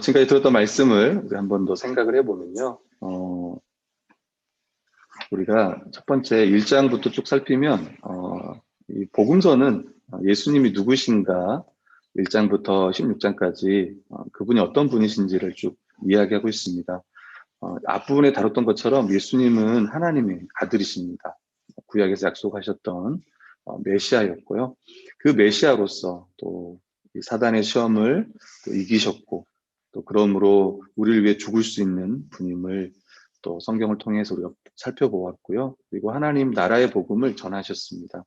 지금까지 들었던 말씀을 우리 한 번 더 생각을 해보면요. 우리가 첫 번째 1장부터 쭉 살피면, 이 복음서는 예수님이 누구신가 1장부터 16장까지 그분이 어떤 분이신지를 쭉 이야기하고 있습니다. 앞부분에 다뤘던 것처럼 예수님은 하나님의 아들이십니다. 구약에서 약속하셨던 메시아였고요. 그 메시아로서 또 이 사단의 시험을 또 이기셨고, 또 그러므로 우리를 위해 죽을 수 있는 분임을 또 성경을 통해서 우리가 살펴보았고요. 그리고 하나님 나라의 복음을 전하셨습니다.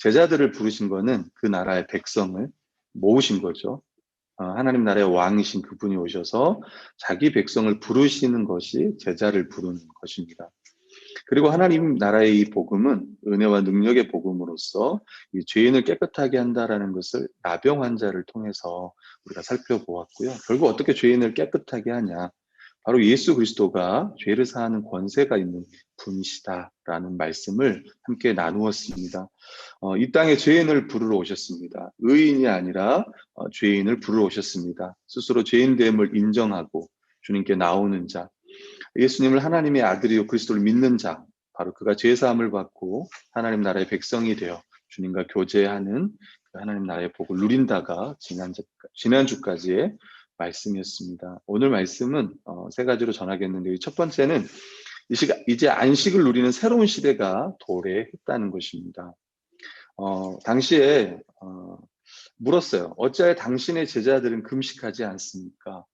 제자들을 부르신 거는 그 나라의 백성을 모으신 거죠. 하나님 나라의 왕이신 그분이 오셔서 자기 백성을 부르시는 것이 제자를 부르는 것입니다. 그리고 하나님 나라의 이 복음은 은혜와 능력의 복음으로서 이 죄인을 깨끗하게 한다라는 것을 나병 환자를 통해서 우리가 살펴보았고요. 결국 어떻게 죄인을 깨끗하게 하냐? 바로 예수 그리스도가 죄를 사하는 권세가 있는 분이시다라는 말씀을 함께 나누었습니다. 이 땅에 죄인을 부르러 오셨습니다. 의인이 아니라 죄인을 부르러 오셨습니다. 스스로 죄인됨을 인정하고 주님께 나오는 자, 예수님을 하나님의 아들이요 그리스도를 믿는 자, 바로 그가 죄 사함을 받고 하나님 나라의 백성이 되어 주님과 교제하는 그 하나님 나라의 복을 누린다가 지난주까지의 말씀이었습니다. 오늘 말씀은 세 가지로 전하겠는데, 첫 번째는 이제 안식을 누리는 새로운 시대가 도래했다는 것입니다. 당시에 물었어요. 어찌하여 당신의 제자들은 금식하지 않습니까?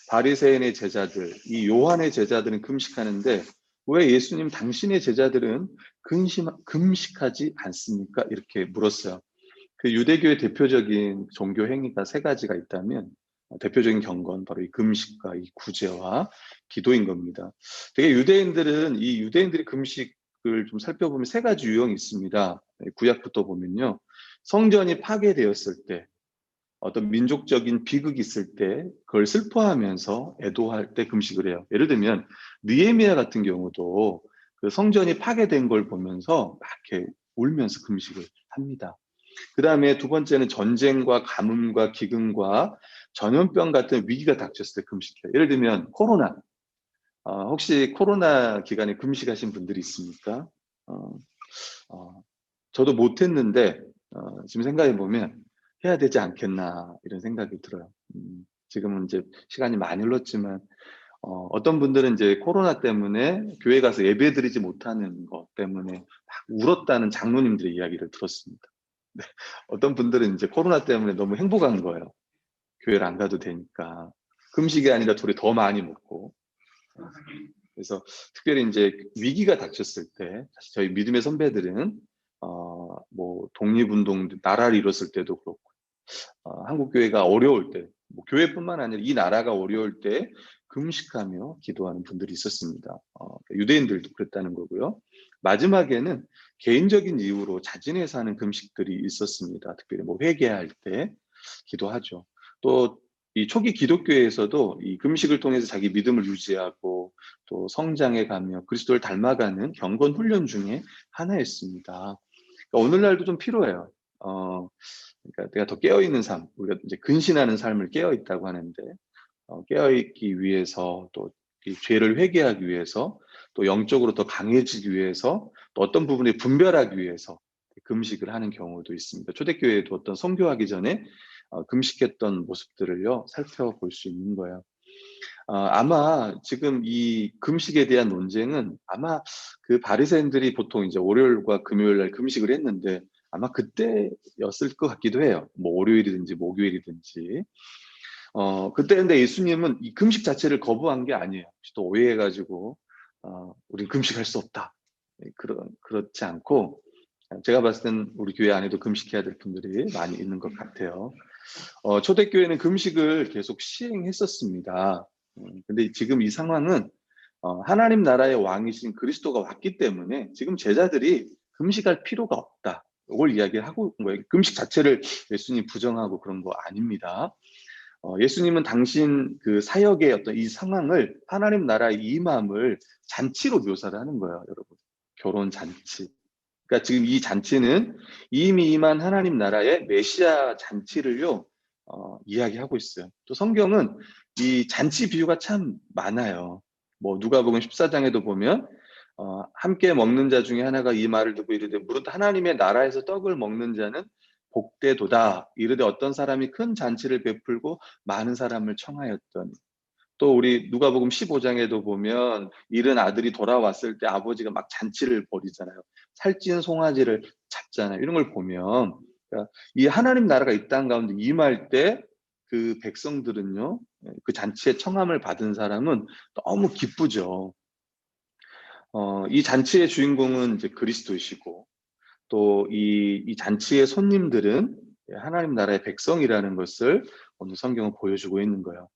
바리새인의 제자들, 이 요한의 제자들은 금식하는데 왜 예수님 당신의 제자들은 금식하지 않습니까? 이렇게 물었어요. 그 유대교의 대표적인 종교 행위가 세 가지가 있다면 대표적인 경건 바로 이 금식과 이 구제와 기도인 겁니다. 되게 유대인들이 금식을 좀 살펴보면 세 가지 유형이 있습니다. 구약부터 보면요. 성전이 파괴되었을 때, 어떤 민족적인 비극이 있을 때 그걸 슬퍼하면서 애도할 때 금식을 해요. 예를 들면 느헤미야 같은 경우도 그 성전이 파괴된 걸 보면서 막 이렇게 울면서 금식을 합니다. 그 다음에 두 번째는 전쟁과 가뭄과 기근과 전염병 같은 위기가 닥쳤을 때 금식해요. 예를 들면 코로나. 혹시 코로나 기간에 금식하신 분들이 있습니까? 어, 어, 저도 못했는데 지금 생각해 보면 해야 되지 않겠나 이런 생각이 들어요. 지금은 이제 시간이 많이 흘렀지만 어떤 분들은 이제 코로나 때문에 교회 가서 예배드리지 못하는 것 때문에 막 울었다는 장로님들의 이야기를 들었습니다. 네. 어떤 분들은 이제 코로나 때문에 너무 행복한 거예요. 교회를 안 가도 되니까. 금식이 아니라 둘이 더 많이 먹고. 그래서 특별히 이제 위기가 닥쳤을 때, 사실 저희 믿음의 선배들은 뭐 독립운동 나라를 잃었을 때도 그렇고, 한국 교회가 어려울 때, 뭐 교회뿐만 아니라 이 나라가 어려울 때 금식하며 기도하는 분들이 있었습니다. 유대인들도 그랬다는 거고요. 마지막에는 개인적인 이유로 자진해서 하는 금식들이 있었습니다. 특별히 뭐 회개할 때 기도하죠. 또 이 초기 기독교에서도 이 금식을 통해서 자기 믿음을 유지하고 또 성장해 가며 그리스도를 닮아가는 경건 훈련 중에 하나였습니다. 그러니까 오늘날도 좀 필요해요. 그러니까 내가 더 깨어있는 삶, 우리가 이제 근신하는 삶을 깨어있다고 하는데, 깨어있기 위해서 또 이 죄를 회개하기 위해서 또 영적으로 더 강해지기 위해서 또 어떤 부분에 분별하기 위해서 금식을 하는 경우도 있습니다. 초대교회에도 어떤 선교하기 전에 금식했던 모습들을요 살펴볼 수 있는 거예요. 아마 지금 이 금식에 대한 논쟁은 아마 그 바리새인들이 보통 이제 월요일과 금요일 날 금식을 했는데 아마 그때였을 것 같기도 해요. 뭐 월요일이든지 목요일이든지. 그때 근데 예수님은 이 금식 자체를 거부한 게 아니에요. 혹시 또 오해해가지고 우린 금식할 수 없다. 그렇지 않고 제가 봤을 땐 우리 교회 안에도 금식해야 될 분들이 많이 있는 것 같아요. 초대교회는 금식을 계속 시행했었습니다. 근데 지금 이 상황은 하나님 나라의 왕이신 그리스도가 왔기 때문에 지금 제자들이 금식할 필요가 없다. 이걸 이야기하고 있는 거예요. 금식 자체를 예수님 부정하고 그런 거 아닙니다. 예수님은 당신 그 사역의 어떤 이 상황을 하나님 나라의 임함을 잔치로 묘사를 하는 거예요, 여러분. 결혼 잔치. 그러니까 지금 이 잔치는 이미 임한 하나님 나라의 메시아 잔치를요, 이야기하고 있어요. 또 성경은 이 잔치 비유가 참 많아요. 뭐 누가복음 14장에도 보면 함께 먹는 자 중에 하나가 이 말을 듣고 이르되 무릇 하나님의 나라에서 떡을 먹는 자는 복되도다. 이르되 어떤 사람이 큰 잔치를 베풀고 많은 사람을 청하였더니. 또 우리 누가복음 15장에도 보면 잃은 아들이 돌아왔을 때 아버지가 막 잔치를 벌이잖아요. 살찐 송아지를 잡잖아요. 이런 걸 보면 그러니까 이 하나님 나라가 이 땅 가운데 임할 때 그 백성들은요, 그 잔치에 청함을 받은 사람은 너무 기쁘죠. 이 잔치의 주인공은 이제 그리스도이시고 또 이 잔치의 손님들은 하나님 나라의 백성이라는 것을 오늘 성경은 보여주고 있는 거예요.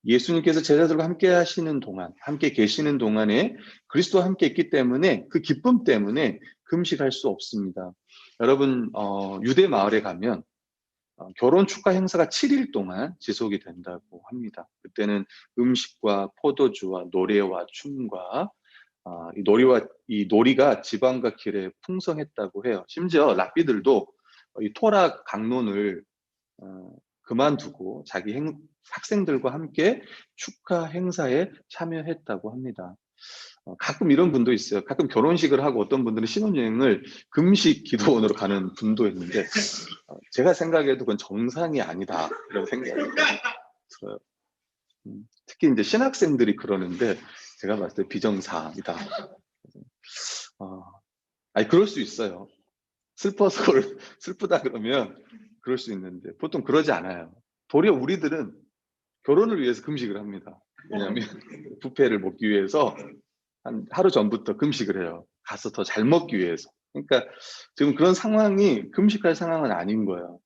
예수님께서 제자들과 함께 하시는 동안, 함께 계시는 동안에 그리스도와 함께 있기 때문에 그 기쁨 때문에 금식할 수 없습니다. 여러분, 유대 마을에 가면 결혼 축하 행사가 7일 동안 지속이 된다고 합니다. 그때는 음식과 포도주와 노래와 춤과 이 놀이가 지방과 길에 풍성했다고 해요. 심지어 랍비들도 이 토라 강론을 그만두고 자기 학생들과 함께 축하 행사에 참여했다고 합니다. 가끔 이런 분도 있어요. 가끔 결혼식을 하고 어떤 분들은 신혼여행을 금식 기도원으로 가는 분도 있는데 제가 생각해도 그건 정상이 아니다 이런 생각이 들어요. 특히 이제 신학생들이 그러는데 제가 봤을 때 비정상이다. 아니 그럴 수 있어요. 슬퍼서 슬프다 그러면 그럴 수 있는데 보통 그러지 않아요. 도리어 우리들은 결혼을 위해서 금식을 합니다. 왜냐하면 뷔페를 먹기 위해서 한 하루 전부터 금식을 해요. 가서 더 잘 먹기 위해서. 그러니까 지금 그런 상황이 금식할 상황은 아닌 거예요.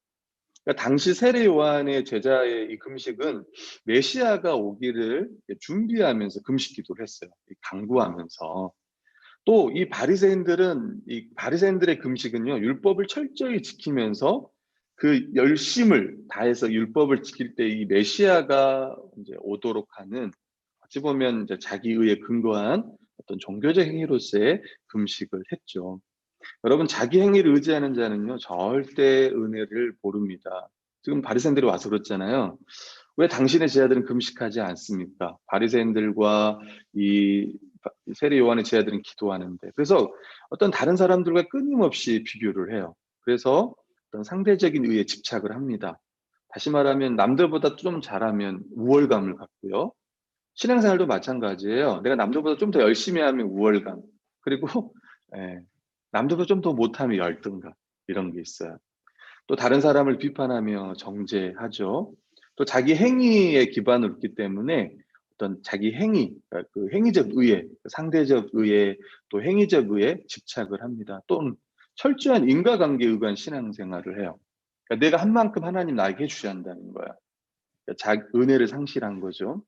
그러니까 당시 세례 요한의 제자의 이 금식은 메시아가 오기를 준비하면서 금식 기도를 했어요. 강구하면서. 또 이 바리새인들은 이 바리새인들의 금식은요, 율법을 철저히 지키면서 그 열심을 다해서 율법을 지킬 때 이 메시아가 이제 오도록 하는 어찌 보면 이제 자기의에 근거한 어떤 종교적 행위로서의 금식을 했죠. 여러분, 자기 행위를 의지하는 자는요, 절대 은혜를 모릅니다. 지금 바리새인들이 와서 그렇잖아요. 왜 당신의 제자들은 금식하지 않습니까? 바리새인들과 이 세례 요한의 제자들은 기도하는데. 그래서 어떤 다른 사람들과 끊임없이 비교를 해요. 그래서 어떤 상대적인 의에 집착을 합니다. 다시 말하면 남들보다 좀 잘하면 우월감을 갖고요. 신앙생활도 마찬가지예요. 내가 남들보다 좀 더 열심히 하면 우월감. 그리고 예, 남들보다 좀 더 못하면 열등감. 이런 게 있어요. 또 다른 사람을 비판하며 정죄하죠. 또 자기 행위에 기반을 뒀기 때문에 어떤 자기 행위, 그러니까 그 행위적 의에, 상대적 의에, 또 행위적 의에 집착을 합니다. 또는 철저한 인과관계에 의한 신앙생활을 해요. 그러니까 내가 한 만큼 하나님 나에게 해주셔야 한다는 거야. 그러니까 은혜를 상실한 거죠.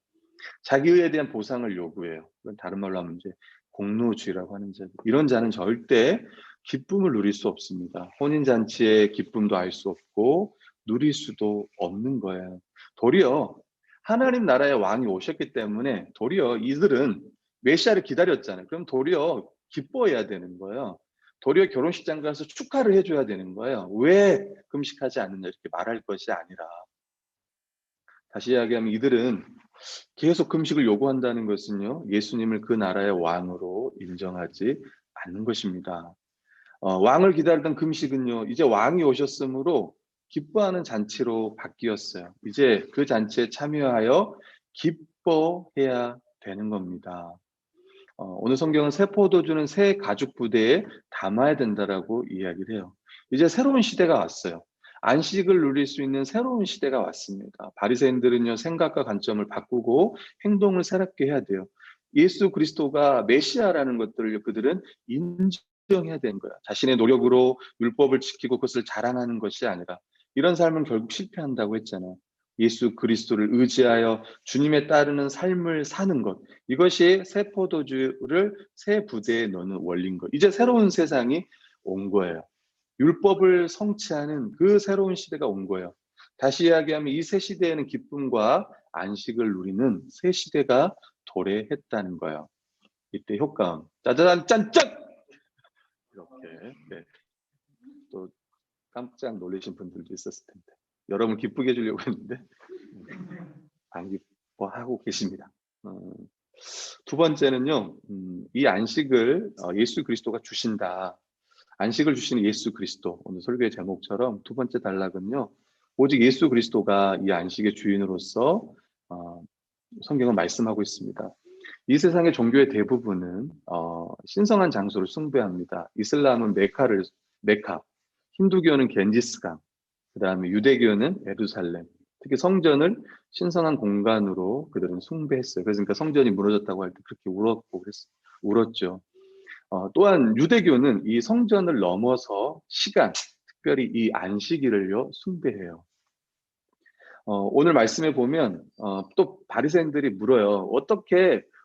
자기 의에 대한 보상을 요구해요. 그건 다른 말로 하면 이제 공로주의라고 하는 자. 이런 자는 절대 기쁨을 누릴 수 없습니다. 혼인잔치의 기쁨도 알 수 없고 누릴 수도 없는 거예요. 도리어 하나님 나라의 왕이 오셨기 때문에 도리어 이들은 메시아를 기다렸잖아요. 그럼 도리어 기뻐해야 되는 거예요. 도리어 결혼식장 가서 축하를 해줘야 되는 거예요. 왜 금식하지 않느냐 이렇게 말할 것이 아니라 다시 이야기하면 이들은 계속 금식을 요구한다는 것은요, 예수님을 그 나라의 왕으로 인정하지 않는 것입니다. 왕을 기다리던 금식은요, 이제 왕이 오셨으므로 기뻐하는 잔치로 바뀌었어요. 이제 그 잔치에 참여하여 기뻐해야 되는 겁니다. 오늘 성경은 새 포도주는 새 가죽 부대에 담아야 된다라고 이야기를 해요. 이제 새로운 시대가 왔어요. 안식을 누릴 수 있는 새로운 시대가 왔습니다. 바리새인들은요, 생각과 관점을 바꾸고 행동을 새롭게 해야 돼요. 예수 그리스도가 메시아라는 것들을 그들은 인정해야 되는 거야. 자신의 노력으로 율법을 지키고 그것을 자랑하는 것이 아니라 이런 삶은 결국 실패한다고 했잖아요. 예수 그리스도를 의지하여 주님에 따르는 삶을 사는 것. 이것이 새 포도주를 새 부대에 넣는 원리인 것. 이제 새로운 세상이 온 거예요. 율법을 성취하는 그 새로운 시대가 온 거예요. 다시 이야기하면 이 새 시대에는 기쁨과 안식을 누리는 새 시대가 도래했다는 거예요. 이때 효과음. 짜자잔 짠짠! 이렇게 네. 또 깜짝 놀라신 분들도 있었을 텐데. 여러분을 기쁘게 해주려고 했는데 안 기뻐하고 계십니다. 두 번째는요, 이 안식을 예수 그리스도가 주신다. 안식을 주시는 예수 그리스도. 오늘 설교의 제목처럼 두 번째 단락은요, 오직 예수 그리스도가 이 안식의 주인으로서 성경은 말씀하고 있습니다. 이 세상의 종교의 대부분은 신성한 장소를 숭배합니다. 이슬람은 메카, 힌두교는 겐지스강, 그 다음에 유대교는 예루살렘. 특히 성전을 신성한 공간으로 그들은 숭배했어요. 그러니까 성전이 무너졌다고 할 때 그렇게 울었죠. 또한 유대교는 이 성전을 넘어서 시간, 특별히 이 안식일을요 숭배해요. 오늘 말씀에 보면 또 바리새인들이 물어요.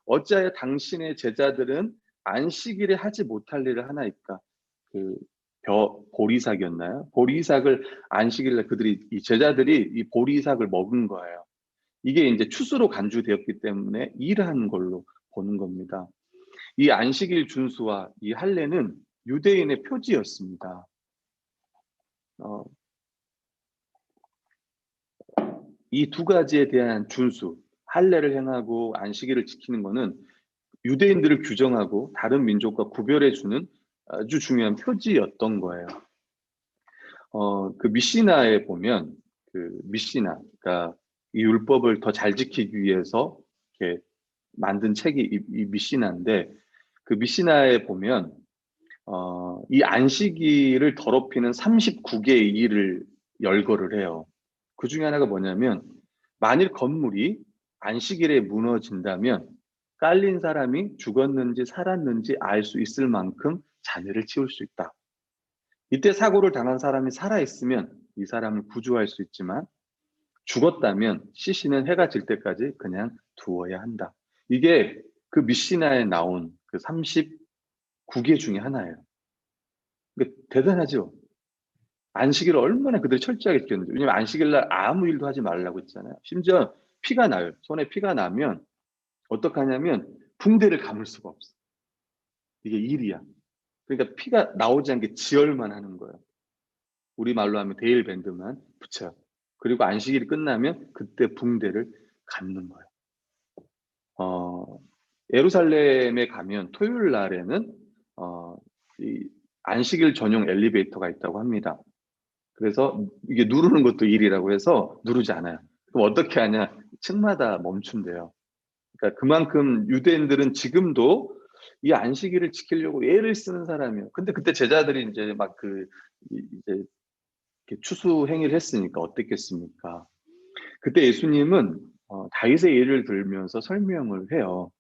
어찌하여 당신의 제자들은 안식일에 하지 못할 일을 하나이까? 그 보리삭이었나요? 보리삭을 안식일에 이 제자들이 이 보리삭을 먹은 거예요. 이게 이제 추수로 간주되었기 때문에 일하는 걸로 보는 겁니다. 이 안식일 준수와 이 할례는 유대인의 표지였습니다. 이 두 가지에 대한 준수, 할례를 행하고 안식일을 지키는 것은 유대인들을 규정하고 다른 민족과 구별해주는 아주 중요한 표지였던 거예요. 그 미시나에 보면 그러니까 이 율법을 더 잘 지키기 위해서 이렇게 만든 책이 이 미시나인데, 그 미시나에 보면 이 안식일을 더럽히는 39개의 일을 열거를 해요. 그 중에 하나가 뭐냐면, 만일 건물이 안식일에 무너진다면 깔린 사람이 죽었는지 살았는지 알 수 있을 만큼 잔해를 치울 수 있다. 이때 사고를 당한 사람이 살아있으면 이 사람을 구조할 수 있지만 죽었다면 시신은 해가 질 때까지 그냥 두어야 한다. 이게 그 미시나에 나온 그 39개 중에 하나예요. 그러니까 대단하죠? 안식일을 얼마나 그들이 철저하게 지켰는지. 왜냐면 안식일날 아무 일도 하지 말라고 했잖아요. 심지어 피가 나요. 손에 피가 나면 어떡하냐면 붕대를 감을 수가 없어. 이게 일이야. 그러니까 피가 나오지 않게 지혈만 하는 거예요. 우리말로 하면 데일밴드만 붙여요. 그리고 안식일이 끝나면 그때 붕대를 감는 거예요. 예루살렘에 가면 토요일 날에는 이 안식일 전용 엘리베이터가 있다고 합니다. 그래서 이게 누르는 것도 일이라고 해서 누르지 않아요. 그럼 어떻게 하냐? 층마다 멈춘대요. 그러니까 그만큼 유대인들은 지금도 이 안식일을 지키려고 애를 쓰는 사람이에요. 근데 그때 제자들이 이제 막 이제 추수 행위를 했으니까 어땠겠습니까? 그때 예수님은 다윗의 예를 들면서 설명을 해요.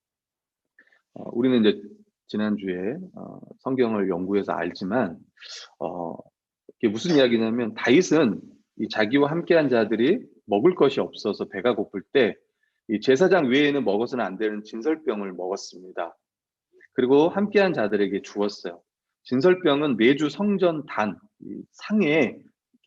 우리는 이제 지난주에 성경을 연구해서 알지만 이게 무슨 이야기냐면, 다윗은 이 자기와 함께한 자들이 먹을 것이 없어서 배가 고플 때 이 제사장 외에는 먹어서는 안 되는 진설병을 먹었습니다. 그리고 함께한 자들에게 주었어요. 진설병은 매주 성전 이 상에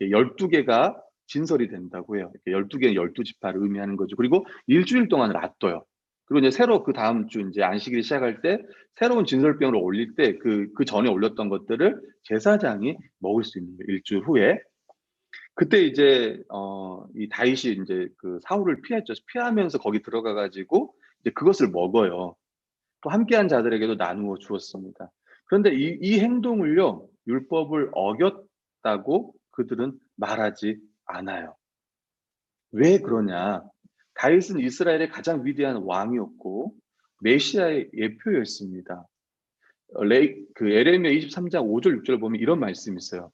12개가 진설이 된다고 해요. 12개는 12지파를 의미하는 거죠. 그리고 일주일 동안 놔둬요. 그리고 이제 새로 그 다음 주 이제 안식일이 시작할 때 새로운 진설병을 올릴 때 그 전에 올렸던 것들을 제사장이 먹을 수 있는 거예요. 일주일 후에. 그때 이제 이 다윗이 이제 그 사울을 피했죠. 피하면서 거기 들어가 가지고 이제 그것을 먹어요. 또 함께한 자들에게도 나누어 주었습니다. 그런데 이 행동을요, 율법을 어겼다고 그들은 말하지 않아요. 왜 그러냐? 다윗은 이스라엘의 가장 위대한 왕이었고 메시아의 예표였습니다. 그 에레미야 23장 5절 6절 보면 이런 말씀이 있어요.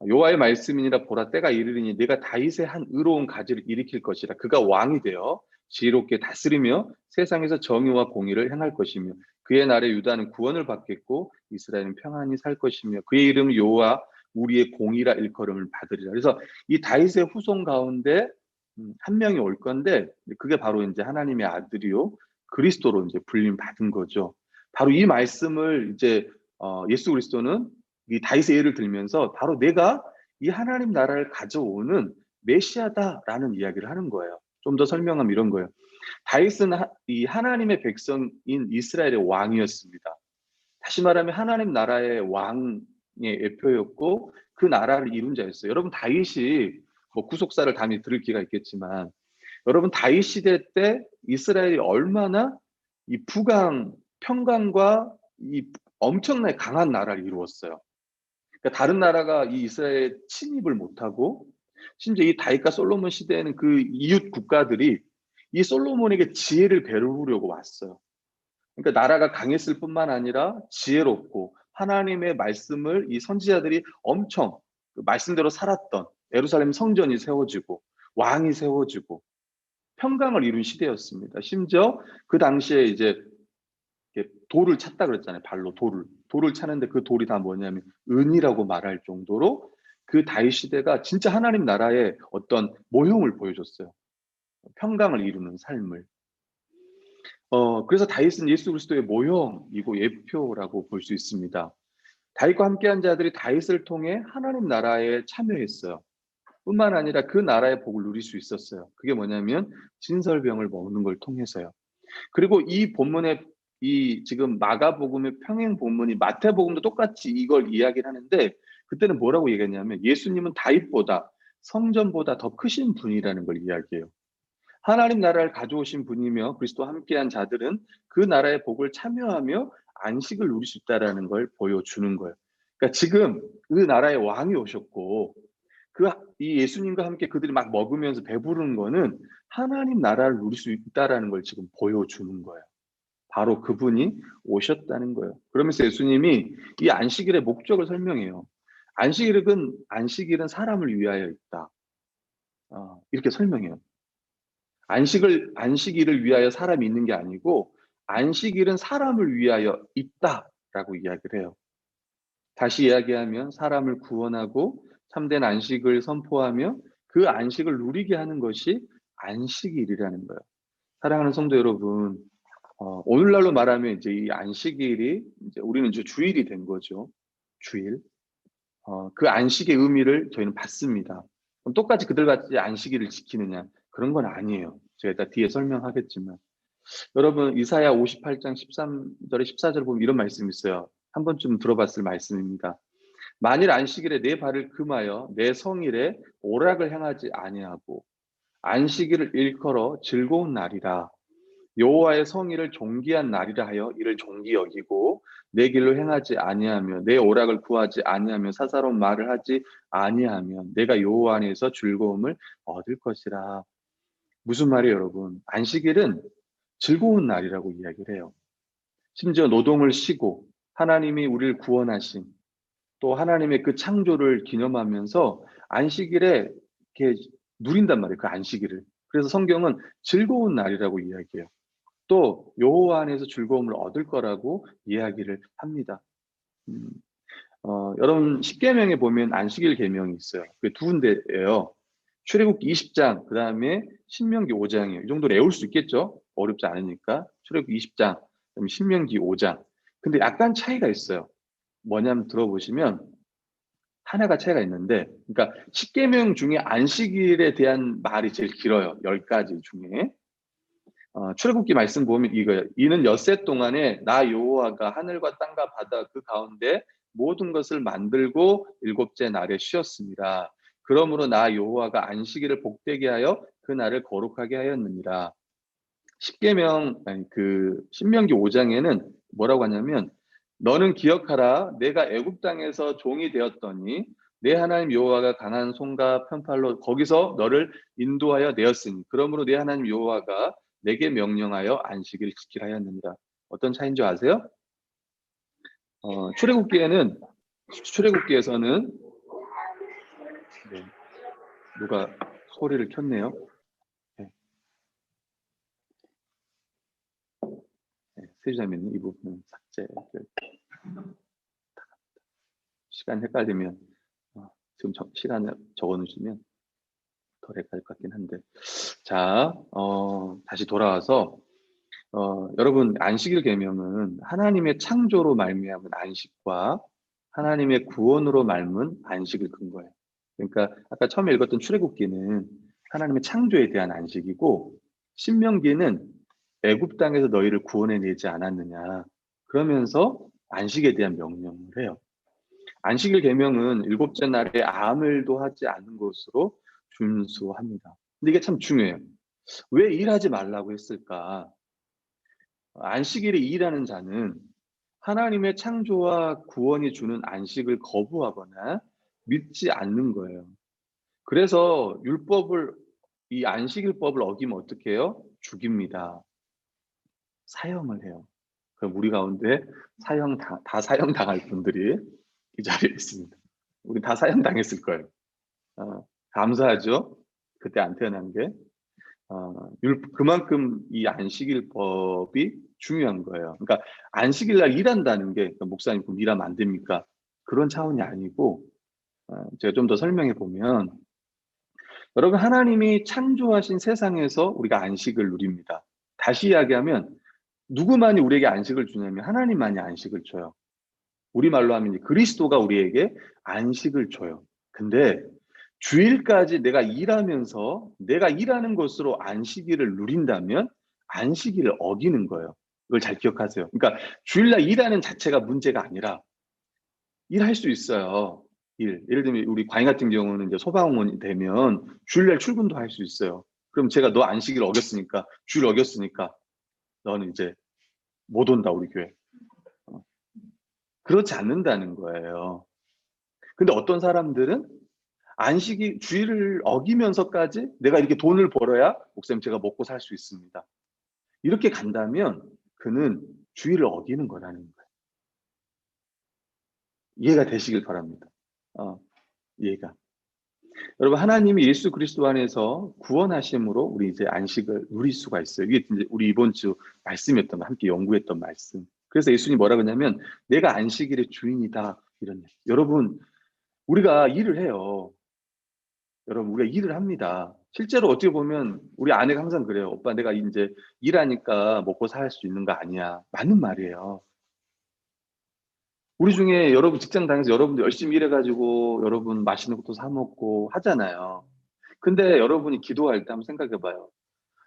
여호와의 말씀이니라, 보라 때가 이르리니 내가 다윗의 한 의로운 가지를 일으킬 것이라. 그가 왕이 되어 지혜롭게 다스리며 세상에서 정의와 공의를 행할 것이며 그의 날에 유다는 구원을 받겠고 이스라엘은 평안히 살 것이며 그의 이름은 여호와 우리의 공의라 일컬음을 받으리라. 그래서 이 다윗의 후손 가운데 한 명이 올 건데, 그게 바로 이제 하나님의 아들이요 그리스도로 이제 불림 받은 거죠. 바로 이 말씀을 이제 예수 그리스도는 이 다윗의 예를 들면서 바로 내가 이 하나님 나라를 가져오는 메시아다라는 이야기를 하는 거예요. 좀 더 설명하면 이런 거예요. 다윗은 이 하나님의 백성인 이스라엘의 왕이었습니다. 다시 말하면 하나님 나라의 왕의 예표였고 그 나라를 이룬 자였어요. 여러분, 다윗이 뭐 구속사를 담이 들을 기회가 있겠지만, 여러분 다윗 시대 때 이스라엘이 얼마나 이 평강과 이 엄청나게 강한 나라를 이루었어요. 그러니까 다른 나라가 이 이스라엘에 침입을 못하고, 심지어 이 다윗과 솔로몬 시대에는 그 이웃 국가들이 이 솔로몬에게 지혜를 베풀려고 왔어요. 그러니까 나라가 강했을 뿐만 아니라 지혜롭고 하나님의 말씀을 이 선지자들이 엄청 그 말씀대로 살았던 예루살렘 성전이 세워지고 왕이 세워지고 평강을 이룬 시대였습니다. 심지어 그 당시에 이제 돌을 찾다 그랬잖아요. 발로 돌을 찾는데 그 돌이 다 뭐냐면 은이라고 말할 정도로 그 다윗 시대가 진짜 하나님 나라의 어떤 모형을 보여줬어요. 평강을 이루는 삶을. 그래서 다윗은 예수 그리스도의 모형이고 예표라고 볼 수 있습니다. 다윗과 함께한 자들이 다윗을 통해 하나님 나라에 참여했어요. 뿐만 아니라 그 나라의 복을 누릴 수 있었어요. 그게 뭐냐면 진설병을 먹는 걸 통해서요. 그리고 이 본문의 이 지금 마가복음의 평행 본문이 마태복음도 똑같이 이걸 이야기를 하는데, 그때는 뭐라고 얘기했냐면 예수님은 다윗보다 성전보다 더 크신 분이라는 걸 이야기해요. 하나님 나라를 가져오신 분이며 그리스도와 함께한 자들은 그 나라의 복을 참여하며 안식을 누릴 수 있다는 걸 보여주는 거예요. 그러니까 지금 그 나라의 왕이 오셨고 이 예수님과 함께 그들이 막 먹으면서 배부르는 거는 하나님 나라를 누릴 수 있다는 걸 지금 보여주는 거예요. 바로 그분이 오셨다는 거예요. 그러면서 예수님이 이 안식일의 목적을 설명해요. 안식일은 사람을 위하여 있다. 이렇게 설명해요. 안식일을 위하여 사람이 있는 게 아니고 안식일은 사람을 위하여 있다라고 이야기를 해요. 다시 이야기하면 사람을 구원하고 참된 안식을 선포하며 그 안식을 누리게 하는 것이 안식일이라는 거예요. 사랑하는 성도 여러분, 오늘날로 말하면 이제 이 안식일이 이제 우리는 이제 주일이 된 거죠. 주일. 그 안식의 의미를 저희는 받습니다. 그럼 똑같이 그들같이 안식일을 지키느냐? 그런 건 아니에요. 제가 이따 뒤에 설명하겠지만. 여러분 이사야 58장 13절에 14절 보면 이런 말씀이 있어요. 한 번쯤 들어봤을 말씀입니다. 만일 안식일에 내 발을 금하여 내 성일에 오락을 행하지 아니하고 안식일을 일컬어 즐거운 날이라 여호와의 성일을 존귀한 날이라 하여 이를 존귀 여기고 내 길로 행하지 아니하며 내 오락을 구하지 아니하며 사사로운 말을 하지 아니하면 내가 여호와 안에서 즐거움을 얻을 것이라. 무슨 말이에요, 여러분? 안식일은 즐거운 날이라고 이야기를 해요. 심지어 노동을 쉬고 하나님이 우리를 구원하신 또 하나님의 그 창조를 기념하면서 안식일에 이렇게 누린단 말이에요. 그 안식일을. 그래서 성경은 즐거운 날이라고 이야기해요. 또 여호와 안에서 즐거움을 얻을 거라고 이야기를 합니다. 여러분 십계명에 보면 안식일 계명이 있어요. 그게 두 군데예요. 출애굽기 20장, 그 다음에 신명기 5장이에요. 이 정도로 외울 수 있겠죠? 어렵지 않으니까. 출애굽기 20장, 그다음에 신명기 5장. 근데 약간 차이가 있어요. 뭐냐면 들어보시면 하나가 차이가 있는데, 그러니까 십계명 중에 안식일에 대한 말이 제일 길어요. 10가지 중에. 출애굽기 말씀 보면 이거예요. 이는 엿새 동안에 나 여호와가 하늘과 땅과 바다 그 가운데 모든 것을 만들고 일곱째 날에 쉬었습니다. 그러므로 나 여호와가 안식일을 복되게 하여 그 날을 거룩하게 하였느니라. 그 신명기 5장에는 뭐라고 하냐면 너는 기억하라 내가 애굽 땅에서 종이 되었더니 내 하나님 여호와가 강한 손과 편팔로 거기서 너를 인도하여 내었으니 그러므로 내 하나님 여호와가 내게 명령하여 안식일을 지키라 하였느니라. 어떤 차이인 줄 아세요? 출애굽기에서는 네, 누가 소리를 켰네요. 네, 네, 세주자매님 이 부분은 삭제를 시간 헷갈리면 지금 시간을 적어놓으시면 덜 헷갈릴 것 같긴 한데 자 다시 돌아와서 여러분 안식일 계명은 하나님의 창조로 말미암은 안식과 하나님의 구원으로 말문 안식을 근거해요. 그러니까 아까 처음에 읽었던 출애굽기는 하나님의 창조에 대한 안식이고 신명기는 애굽 땅에서 너희를 구원해내지 않았느냐 그러면서 안식에 대한 명령을 해요. 안식일 계명은 일곱째 날에 아무 일도 하지 않는 것으로 준수합니다. 근데 이게 참 중요해요. 왜 일하지 말라고 했을까? 안식일에 일하는 자는 하나님의 창조와 구원이 주는 안식을 거부하거나 믿지 않는 거예요. 그래서 이 안식일법을 어기면 어떻게 해요? 죽입니다. 사형을 해요. 그럼 우리 가운데 다 사형당할 분들이 이 자리에 있습니다. 우리 다 사형당했을 거예요. 감사하죠? 그때 안 태어난 게. 그만큼 이 안식일법이 중요한 거예요. 그러니까 안식일날 일한다는 게, 그러니까 목사님 그럼 일하면 안 됩니까? 그런 차원이 아니고, 제가 좀 더 설명해 보면, 여러분 하나님이 창조하신 세상에서 우리가 안식을 누립니다. 다시 이야기하면 누구만이 우리에게 안식을 주냐면 하나님만이 안식을 줘요. 우리말로 하면 이제 그리스도가 우리에게 안식을 줘요. 근데 주일까지 내가 일하면서 내가 일하는 것으로 안식일을 누린다면 안식일을 어기는 거예요. 이걸 잘 기억하세요. 그러니까 주일날 일하는 자체가 문제가 아니라 일할 수 있어요. 예를 들면 우리 과잉 같은 경우는 이제 소방원이 되면 주일날 출근도 할 수 있어요. 그럼 제가 너 안식일 어겼으니까, 주일 어겼으니까 너는 이제 못 온다 우리 교회. 그렇지 않는다는 거예요. 근데 어떤 사람들은 주일을 어기면서까지 내가 이렇게 돈을 벌어야 목사님 제가 먹고 살 수 있습니다. 이렇게 간다면 그는 주일을 어기는 거라는 거예요. 이해가 되시길 바랍니다. 이해가. 여러분 하나님이 예수 그리스도 안에서 구원하심으로 우리 이제 안식을 누릴 수가 있어요. 이게 이제 우리 이번 주 말씀이었던 함께 연구했던 말씀. 그래서 예수님이 뭐라고 했냐면 내가 안식일의 주인이다 이런. 여러분 우리가 일을 해요. 여러분 우리가 일을 합니다. 실제로 어떻게 보면 우리 아내가 항상 그래요. 오빠 내가 이제 일하니까 먹고 살 수 있는 거 아니야. 맞는 말이에요. 우리 중에 여러분 직장 다니면서 여러분들 열심히 일해가지고 여러분 맛있는 것도 사 먹고 하잖아요. 근데 여러분이 기도할 때 한번 생각해 봐요.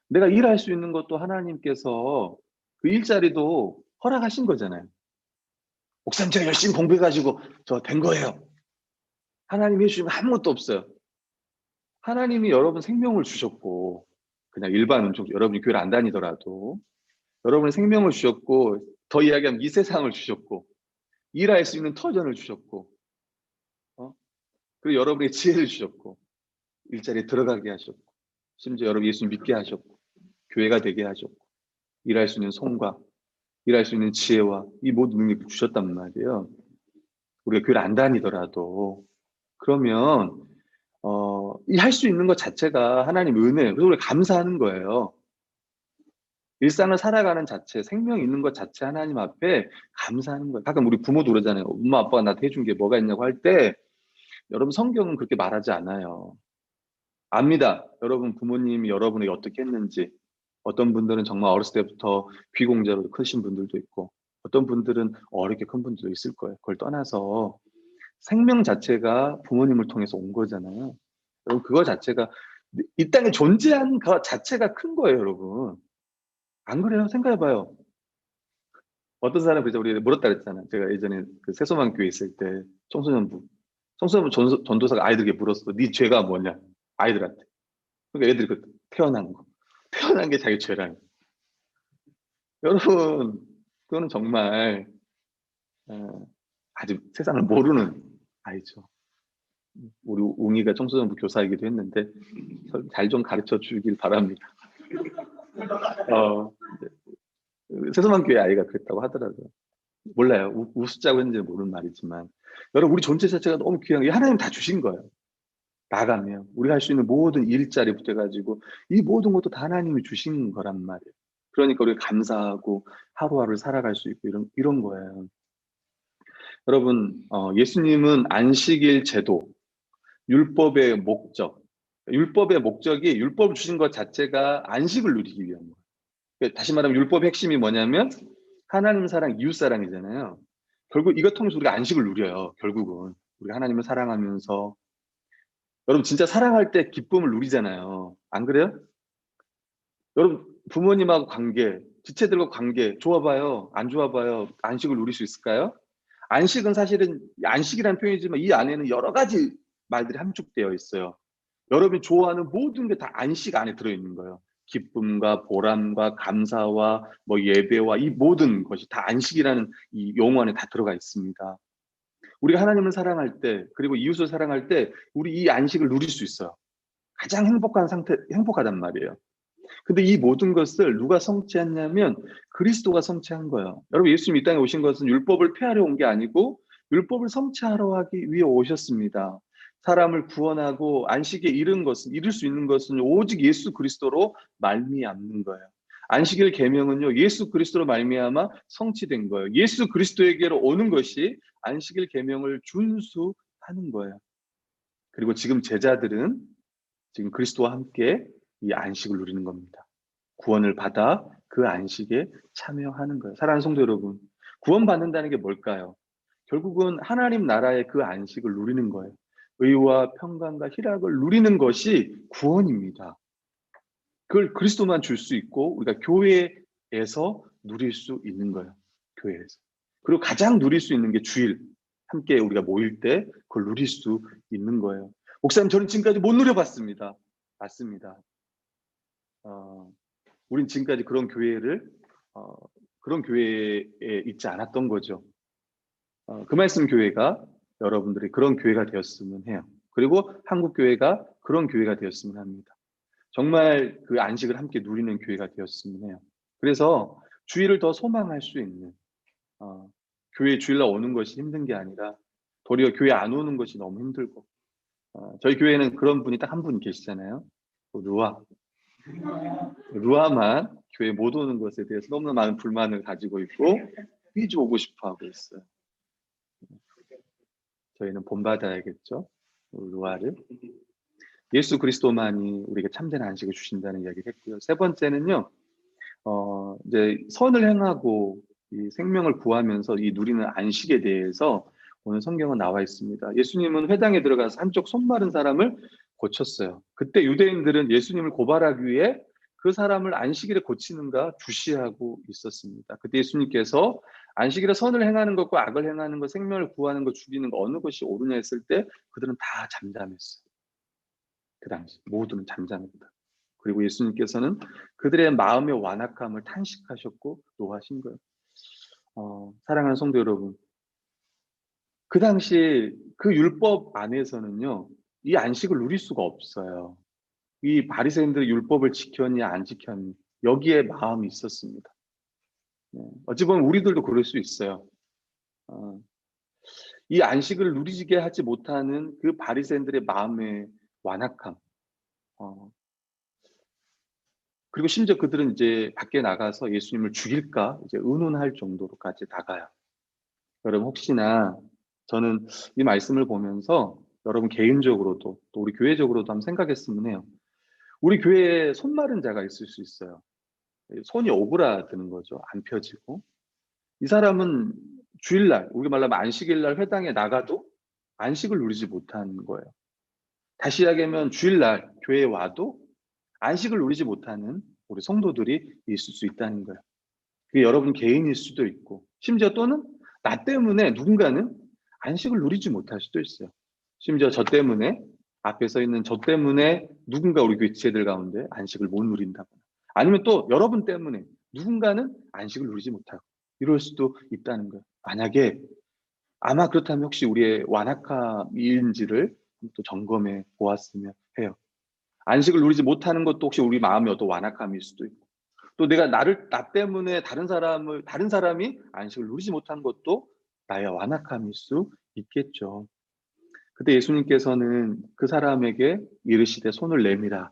내가 일할 수 있는 것도 하나님께서 그 일자리도 허락하신 거잖아요. 목사님 제가 열심히 공부해가지고 저 된 거예요. 하나님이 해주시면 아무것도 없어요. 하나님이 여러분 생명을 주셨고 그냥 일반 여러분이 교회를 안 다니더라도 여러분의 생명을 주셨고 더 이야기하면 이 세상을 주셨고 일할 수 있는 터전을 주셨고 그리고 여러분의 지혜를 주셨고 일자리에 들어가게 하셨고 심지어 여러분 예수님 믿게 하셨고 교회가 되게 하셨고 일할 수 있는 손과 일할 수 있는 지혜와 이 모든 능력을 주셨단 말이에요. 우리가 교회를 안 다니더라도 그러면 할 수 있는 것 자체가 하나님 은혜예요. 그래서 우리가 감사하는 거예요. 일상을 살아가는 자체, 생명이 있는 것 자체 하나님 앞에 감사하는 거예요. 가끔 우리 부모도 그러잖아요. 엄마 아빠가 나한테 해준 게 뭐가 있냐고 할 때 여러분 성경은 그렇게 말하지 않아요. 압니다. 여러분 부모님이 여러분에게 어떻게 했는지. 어떤 분들은 정말 어렸을 때부터 귀공자로 크신 분들도 있고 어떤 분들은 어렵게 큰 분들도 있을 거예요. 그걸 떠나서 생명 자체가 부모님을 통해서 온 거잖아요. 여러분 그거 자체가 이 땅에 존재한 것 자체가 큰 거예요, 여러분. 안 그래요? 생각해봐요. 어떤 사람 그죠? 우리 물었다 그랬잖아요. 제가 예전에 그 세소만 교회 있을 때 청소년부 전도사가 아이들에게 물었어. 네 죄가 뭐냐? 아이들한테. 그러니까 애들이 태어난 거. 태어난 게 자기 죄라는 거. 여러분, 그거는 정말 아직 세상을 모르는 아이죠. 우리 웅이가 청소년부 교사이기도 했는데 잘 좀 가르쳐 주길 바랍니다. 세소만 교회 아이가 그랬다고 하더라고요. 몰라요. 웃자고 했는지 모르는 말이지만 여러분 우리 존재 자체가 너무 귀한 게 하나님 다 주신 거예요. 나가면 우리가 할 수 있는 모든 일자리부터 해가지고 이 모든 것도 다 하나님이 주신 거란 말이에요. 그러니까 우리가 감사하고 하루하루를 살아갈 수 있고 이런 거예요. 여러분 예수님은 안식일 제도, 율법의 목적이 율법을 주신 것 자체가 안식을 누리기 위한 거예요. 그러니까 다시 말하면 율법의 핵심이 뭐냐면 하나님 사랑, 이웃 사랑이잖아요. 결국 이것 통해서 우리가 안식을 누려요. 결국은 우리가 하나님을 사랑하면서 여러분 진짜 사랑할 때 기쁨을 누리잖아요. 안 그래요? 여러분 부모님하고 관계, 지체들과 관계 좋아봐요? 안 좋아봐요? 안식을 누릴 수 있을까요? 안식은 사실은 안식이라는 표현이지만 이 안에는 여러 가지 말들이 함축되어 있어요. 여러분이 좋아하는 모든 게 다 안식 안에 들어있는 거예요. 기쁨과 보람과 감사와 뭐 예배와 이 모든 것이 다 안식이라는 이 용어 안에 다 들어가 있습니다. 우리가 하나님을 사랑할 때, 그리고 이웃을 사랑할 때 우리 이 안식을 누릴 수 있어요. 가장 행복한 상태, 행복하단 말이에요. 근데 이 모든 것을 누가 성취했냐면 그리스도가 성취한 거예요. 여러분, 예수님 이 땅에 오신 것은 율법을 폐하려 온 게 아니고 율법을 성취하러 하기 위해 오셨습니다. 사람을 구원하고 안식에 이룰 수 있는 것은 오직 예수 그리스도로 말미암는 거예요. 안식일 계명은요, 예수 그리스도로 말미암아 성취된 거예요. 예수 그리스도에게로 오는 것이 안식일 계명을 준수하는 거예요. 그리고 지금 제자들은 지금 그리스도와 함께 이 안식을 누리는 겁니다. 구원을 받아 그 안식에 참여하는 거예요. 사랑하는 성도 여러분, 구원받는다는 게 뭘까요? 결국은 하나님 나라의 그 안식을 누리는 거예요. 의와 평강과 희락을 누리는 것이 구원입니다. 그걸 그리스도만 줄 수 있고 우리가 교회에서 누릴 수 있는 거예요. 교회에서. 그리고 가장 누릴 수 있는 게 주일. 함께 우리가 모일 때 그걸 누릴 수 있는 거예요. 목사님, 저는 지금까지 못 누려봤습니다. 맞습니다. 우린 지금까지 그런 교회에 있지 않았던 거죠. 그 말씀 교회가 여러분들이 그런 교회가 되었으면 해요. 그리고 한국 교회가 그런 교회가 되었으면 합니다. 정말 그 안식을 함께 누리는 교회가 되었으면 해요. 그래서 주일을 더 소망할 수 있는, 교회 주일날 오는 것이 힘든 게 아니라 도리어 교회 안 오는 것이 너무 힘들고, 저희 교회는 그런 분이 딱 한 분 계시잖아요. 루아만 교회 못 오는 것에 대해서 너무나 많은 불만을 가지고 있고 삐져 오고 싶어 하고 있어요. 저희는 본받아야겠죠, 루아를. 예수 그리스도만이 우리에게 참된 안식을 주신다는 이야기를 했고요. 세 번째는요, 이제 선을 행하고 이 생명을 구하면서 이 누리는 안식에 대해서 오늘 성경은 나와 있습니다. 예수님은 회당에 들어가서 한쪽 손 마른 사람을 고쳤어요. 그때 유대인들은 예수님을 고발하기 위해 그 사람을 안식일에 고치는가 주시하고 있었습니다. 그때 예수님께서 안식일에 선을 행하는 것과 악을 행하는 것, 생명을 구하는 것, 죽이는 것 어느 것이 옳으냐 했을 때 그들은 다 잠잠했어요. 그 당시 모두는 잠잠했다. 그리고 예수님께서는 그들의 마음의 완악함을 탄식하셨고 노하신 거예요. 사랑하는 성도 여러분, 그 당시 그 율법 안에서는요, 이 안식을 누릴 수가 없어요. 이 바리새인들의 율법을 지켰냐 안 지켰냐 여기에 마음이 있었습니다. 어찌 보면 우리들도 그럴 수 있어요. 이 안식을 누리게 하지 못하는 그 바리새인들의 마음의 완악함, 그리고 심지어 그들은 이제 밖에 나가서 예수님을 죽일까 이제 의논할 정도로까지 나가요. 여러분, 혹시나 저는 이 말씀을 보면서 여러분 개인적으로도 또 우리 교회적으로도 한번 생각했으면 해요. 우리 교회에 손 마른 자가 있을 수 있어요. 손이 오그라드는 거죠. 안 펴지고. 이 사람은 주일날, 우리가 말하면 안식일날 회당에 나가도 안식을 누리지 못하는 거예요. 다시 이야기하면 주일날 교회에 와도 안식을 누리지 못하는 우리 성도들이 있을 수 있다는 거예요. 그게 여러분 개인일 수도 있고, 심지어 또는 나 때문에 누군가는 안식을 누리지 못할 수도 있어요. 심지어 저 때문에, 앞에 서 있는 저 때문에 누군가 우리 교회 지체들 가운데 안식을 못 누린다거나, 아니면 또 여러분 때문에 누군가는 안식을 누리지 못하고 이럴 수도 있다는 거예요. 만약에 아마 그렇다면 혹시 우리의 완악함인지를 또 점검해 보았으면 해요. 안식을 누리지 못하는 것도 혹시 우리 마음의 어떤 완악함일 수도 있고, 또 나 때문에 다른 사람이 안식을 누리지 못한 것도 나의 완악함일 수 있겠죠. 그때 예수님께서는 그 사람에게 이르시되 손을 내밀라.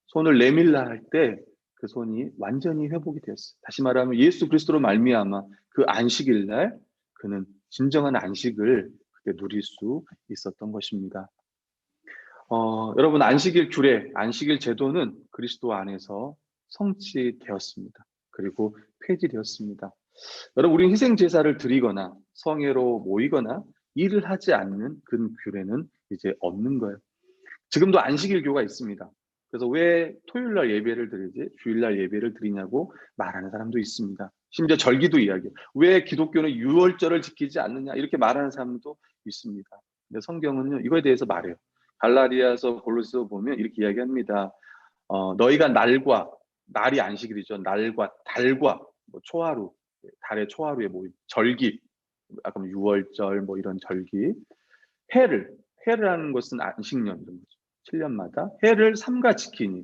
손을 내밀라 할 때 그 손이 완전히 회복이 되었어요. 다시 말하면 예수 그리스도로 말미암아 그 안식일 날 그는 진정한 안식을 그때 누릴 수 있었던 것입니다. 여러분, 안식일 규례, 안식일 제도는 그리스도 안에서 성취되었습니다. 그리고 폐지되었습니다. 여러분, 우리는 희생 제사를 드리거나 성회로 모이거나 일을 하지 않는 그 규례는 이제 없는 거예요. 지금도 안식일 교가 있습니다. 그래서 왜 토요일 날 예배를 드리지 주일 날 예배를 드리냐고 말하는 사람도 있습니다. 심지어 절기도 이야기해요. 왜 기독교는 유월절을 지키지 않느냐 이렇게 말하는 사람도 있습니다. 근데 성경은요, 이거에 대해서 말해요. 갈라디아서 골로새서 보면 이렇게 이야기합니다. 너희가 날이 안식일이죠. 날과 달과 뭐 초하루, 달의 초하루에 모임, 절기, 아까 뭐 유월절 뭐 이런 절기, 해를 하는 것은 안식년 이런 거죠. 7년마다 해를 삼가 지키니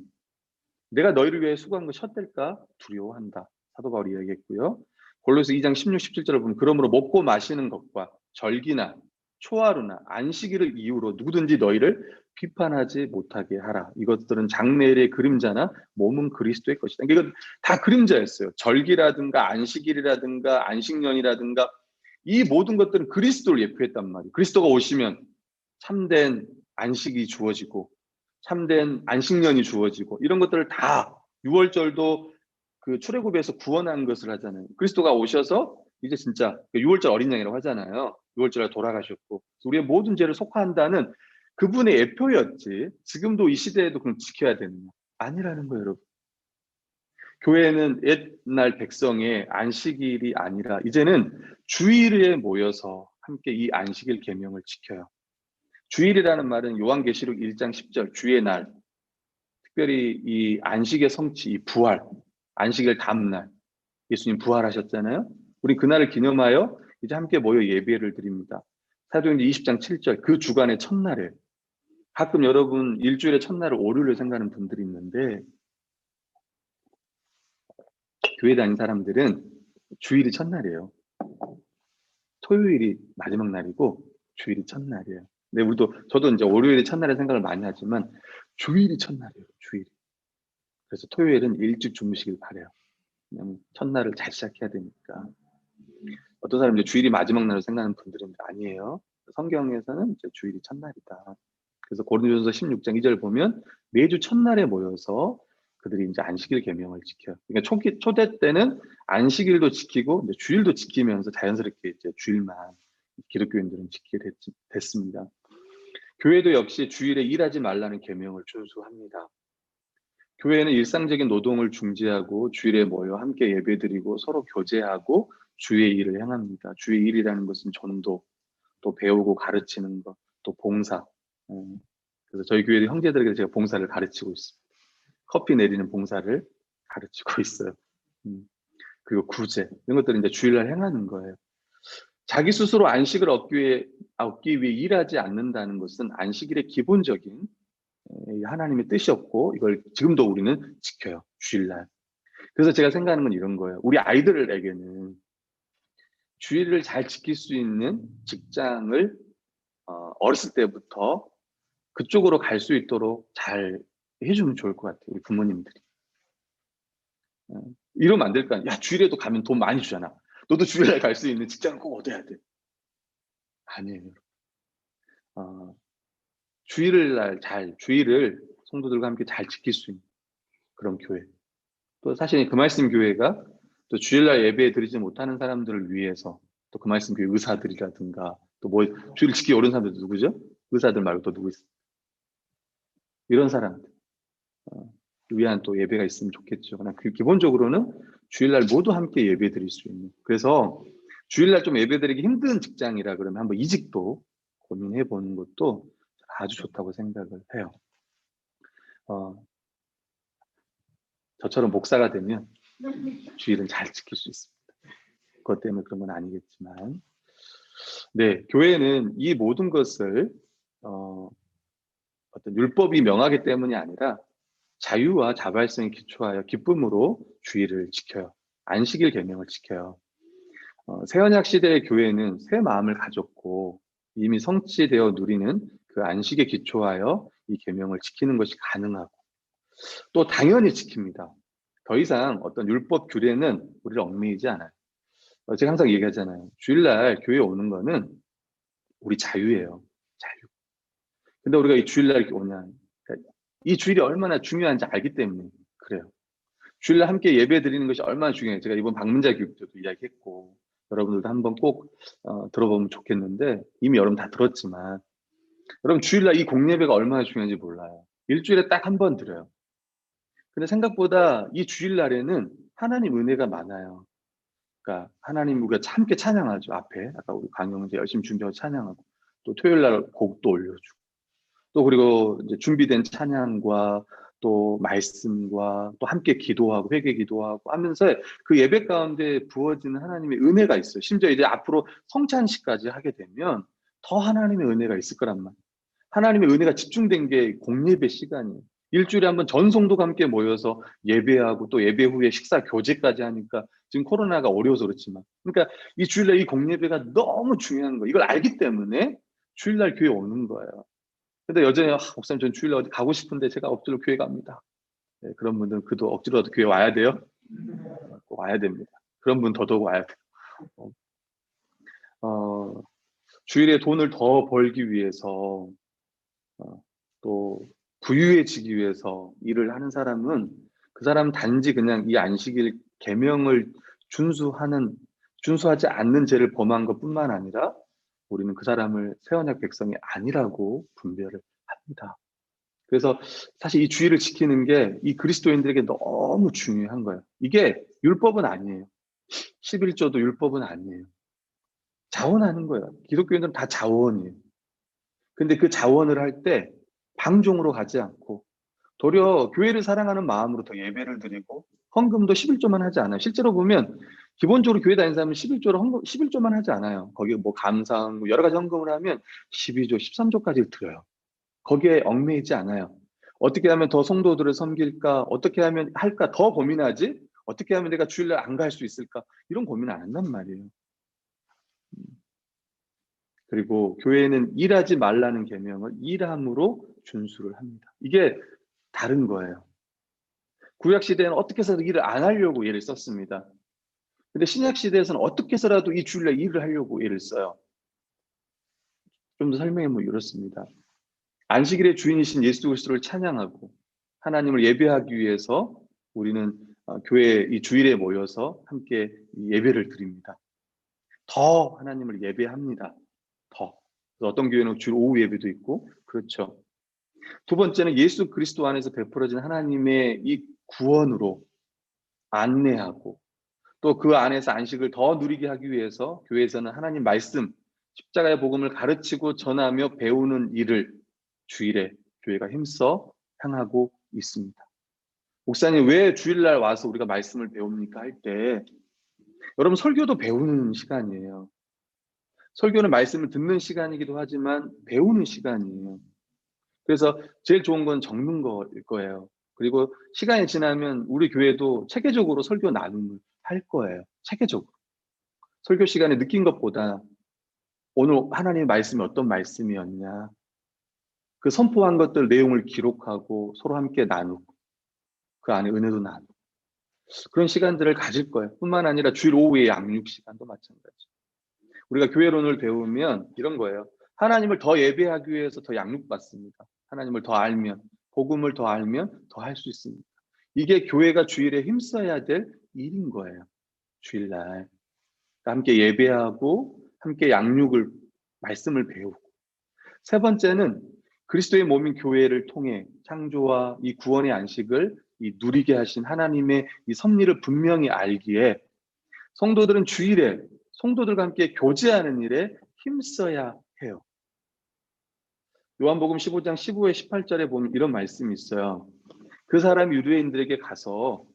내가 너희를 위해 수고한 것 헛될까 두려워한다. 사도 바울이 이야기했고요. 골로새 2장 16, 17절을 보면 그러므로 먹고 마시는 것과 절기나 초하루나 안식일을 이유로 누구든지 너희를 비판하지 못하게 하라. 이것들은 장래일의 그림자나 몸은 그리스도의 것이다. 이건 다 그림자였어요. 절기라든가 안식일이라든가 안식년이라든가 이 모든 것들은 그리스도를 예표했단 말이에요. 그리스도가 오시면 참된 안식이 주어지고 참된 안식년이 주어지고 이런 것들을 다 6월절도 그 출애굽에서 구원한 것을 하잖아요. 그리스도가 오셔서 이제 진짜 6월절 어린 양이라고 하잖아요. 6월절에 돌아가셨고 우리의 모든 죄를 속하한다는 그분의 예표였지. 지금도 이 시대에도 그럼 지켜야 되느냐? 아니라는 거예요, 여러분. 교회는 옛날 백성의 안식일이 아니라 이제는 주일에 모여서 함께 이 안식일 계명을 지켜요. 주일이라는 말은 요한계시록 1장 10절 주의 날, 특별히 이 안식의 성취, 이 부활, 안식일 다음날 예수님 부활하셨잖아요. 우리 그날을 기념하여 이제 함께 모여 예배를 드립니다. 사도행전 20장 7절 그 주간의 첫날에 가끔 여러분 일주일의 첫날을 월요일로 생각하는 분들이 있는데 교회 다니는 사람들은 주일이 첫날이에요. 토요일이 마지막 날이고 주일이 첫날이에요. 근데 저도 이제 월요일이 첫날에 생각을 많이 하지만 주일이 첫날이에요. 주일이. 그래서 토요일은 일찍 주무시길 바래요. 그냥 첫날을 잘 시작해야 되니까. 어떤 사람은 이제 주일이 마지막 날로 생각하는 분들은 아니에요. 성경에서는 이제 주일이 첫날이다. 그래서 고린도전서 16장 2절 보면 매주 첫날에 모여서 그들이 이제 안식일 계명을 지켜요. 그러니까 초대 때는 안식일도 지키고 이제 주일도 지키면서 자연스럽게 이제 주일만 기독교인들은 지키게 됐습니다. 교회도 역시 주일에 일하지 말라는 계명을 준수합니다. 교회는 일상적인 노동을 중지하고 주일에 모여 함께 예배드리고 서로 교제하고 주의 일을 행합니다. 주의 일이라는 것은 전도, 또 배우고 가르치는 것, 또 봉사. 그래서 저희 교회 형제들에게 제가 봉사를 가르치고 있습니다. 커피 내리는 봉사를 가르치고 있어요. 그리고 구제 이런 것들은 이제 주일날 행하는 거예요. 자기 스스로 안식을 얻기 위해 일하지 않는다는 것은 안식일의 기본적인 하나님의 뜻이었고 이걸 지금도 우리는 지켜요. 주일날. 그래서 제가 생각하는 건 이런 거예요. 우리 아이들에게는 주일을 잘 지킬 수 있는 직장을 어렸을 때부터 그쪽으로 갈 수 있도록 잘 해주면 좋을 것 같아요. 우리 부모님들이. 이러면 안 될 거 아니야. 야, 주일에도 가면 돈 많이 주잖아. 너도 주일날 갈 수 있는 직장을 꼭 얻어야 돼. 아니에요. 주일을 성도들과 함께 잘 지킬 수 있는 그런 교회. 또 사실 그 말씀 교회가 또 주일날 예배 드리지 못하는 사람들을 위해서 또 그 말씀 교회 의사들이라든가 또 뭐 주일 지키기 어려운 사람들 누구죠? 의사들 말고 또 누구 있어요? 이런 사람들 위한 또 예배가 있으면 좋겠죠. 그러나 기본적으로는 주일날 모두 함께 예배 드릴 수 있는. 그래서 주일날 좀 예배 드리기 힘든 직장이라 그러면 한번 이직도 고민해 보는 것도 아주 좋다고 생각을 해요. 저처럼 목사가 되면 주일은 잘 지킬 수 있습니다. 그것 때문에 그런 건 아니겠지만, 네, 교회는 이 모든 것을 어떤 율법이 명하기 때문이 아니라 자유와 자발성에 기초하여 기쁨으로 주일을 지켜요. 안식일 계명을 지켜요. 새언약 시대의 교회는 새 마음을 가졌고 이미 성취되어 누리는 그 안식에 기초하여 이 계명을 지키는 것이 가능하고 또 당연히 지킵니다. 더 이상 어떤 율법 규례는 우리를 얽매이지 않아요. 제가 항상 얘기하잖아요. 주일날 교회 오는 거는 우리 자유예요. 자유. 근데 우리가 이 주일날 이렇게 오냐. 그러니까 이 주일이 얼마나 중요한지 알기 때문에 그래요. 주일날 함께 예배 드리는 것이 얼마나 중요해요. 제가 이번 방문자 교육 때도 이야기했고 여러분들도 한번 꼭 들어보면 좋겠는데 이미 여러분 다 들었지만 여러분 주일날 이 공예배가 얼마나 중요한지 몰라요. 일주일에 딱 한 번 드려요. 근데 생각보다 이 주일날에는 하나님 은혜가 많아요. 그러니까 하나님 우리가 함께 찬양하죠. 앞에 아까 우리 강영 이제 열심히 준비하고 찬양하고 또 토요일날 곡도 올려주고 또 그리고 이제 준비된 찬양과 또 말씀과 또 함께 기도하고 회개 기도하고 하면서 그 예배 가운데 부어지는 하나님의 은혜가 있어요. 심지어 이제 앞으로 성찬식까지 하게 되면 더 하나님의 은혜가 있을 거란 말이에요. 하나님의 은혜가 집중된 게 공예배 시간이에요. 일주일에 한번 전 성도가 함께 모여서 예배하고 또 예배 후에 식사 교제까지 하니까 지금 코로나가 어려워서 그렇지만 그러니까 이 주일날 이 공예배가 너무 중요한 거예요. 이걸 알기 때문에 주일날 교회 오는 거예요. 근데 여전히 목사님 전 주일날 어디 가고 싶은데 제가 억지로 교회 갑니다. 네, 그런 분들은 그도 억지로라도 교회 와야 돼요. 꼭 와야 됩니다. 그런 분 더더욱 와야 돼요. 어, 주일에 돈을 더 벌기 위해서 또 부유해지기 위해서 일을 하는 사람은 그 사람은 단지 그냥 이 안식일 계명을 준수하지 않는 죄를 범한 것뿐만 아니라 우리는 그 사람을 새 언약 백성이 아니라고 분별을 합니다. 그래서 사실 이 주의를 지키는 게 이 그리스도인들에게 너무 중요한 거예요. 이게 율법은 아니에요. 11조도 율법은 아니에요. 자원하는 거예요. 기독교인들은 다 자원이에요. 근데 그 자원을 할 때 방종으로 가지 않고 도리어 교회를 사랑하는 마음으로 더 예배를 드리고 헌금도 11조만 하지 않아요. 실제로 보면 기본적으로 교회 다니는 사람은 11조로 헌금 11조만 하지 않아요. 거기에 뭐 감사한 여러 가지 헌금을 하면 12조, 13조까지 드려요. 거기에 얽매이지 않아요. 어떻게 하면 더 성도들을 섬길까? 어떻게 하면 할까? 더 고민하지? 어떻게 하면 내가 주일날 안 갈 수 있을까? 이런 고민 안 한단 말이에요. 그리고 교회는 일하지 말라는 계명을 일함으로 준수를 합니다. 이게 다른 거예요. 구약 시대에는 어떻게 해서든 일을 안 하려고 예를 썼습니다. 근데 신약 시대에서는 어떻게 해서라도 이 주일날 일을 하려고 예를 써요. 좀 더 설명하면 이렇습니다. 안식일의 주인이신 예수 그리스도를 찬양하고 하나님을 예배하기 위해서 우리는 교회 이 주일에 모여서 함께 예배를 드립니다. 더 하나님을 예배합니다. 더. 어떤 교회는 주일 오후 예배도 있고 그렇죠. 두 번째는 예수 그리스도 안에서 베풀어진 하나님의 이 구원으로 안내하고 또 그 안에서 안식을 더 누리게 하기 위해서 교회에서는 하나님 말씀, 십자가의 복음을 가르치고 전하며 배우는 일을 주일에 교회가 힘써 향하고 있습니다. 목사님 왜 주일날 와서 우리가 말씀을 배웁니까? 할 때 여러분 설교도 배우는 시간이에요. 설교는 말씀을 듣는 시간이기도 하지만 배우는 시간이에요. 그래서 제일 좋은 건 적는 거일 거예요. 그리고 시간이 지나면 우리 교회도 체계적으로 설교 나눔을 할 거예요. 체계적으로. 설교 시간에 느낀 것보다 오늘 하나님의 말씀이 어떤 말씀이었냐. 그 선포한 것들 내용을 기록하고 서로 함께 나누고 그 안에 은혜도 나누고 그런 시간들을 가질 거예요. 뿐만 아니라 주일 오후의 양육 시간도 마찬가지. 우리가 교회론을 배우면 이런 거예요. 하나님을 더 예배하기 위해서 더 양육받습니다. 하나님을 더 알면, 복음을 더 알면 더 할 수 있습니다. 이게 교회가 주일에 힘써야 될 일인 거예요. 주일날. 함께 예배하고 함께 양육을, 말씀을 배우고. 세 번째는 그리스도의 몸인 교회를 통해 창조와 이 구원의 안식을 누리게 하신 하나님의 이 섭리를 분명히 알기에 성도들은 주일에 성도들과 함께 교제하는 일에 힘써야 해요. 요한복음 15장 15에 18절에 보면 이런 말씀이 있어요. 그 사람이 유대인들에게 가서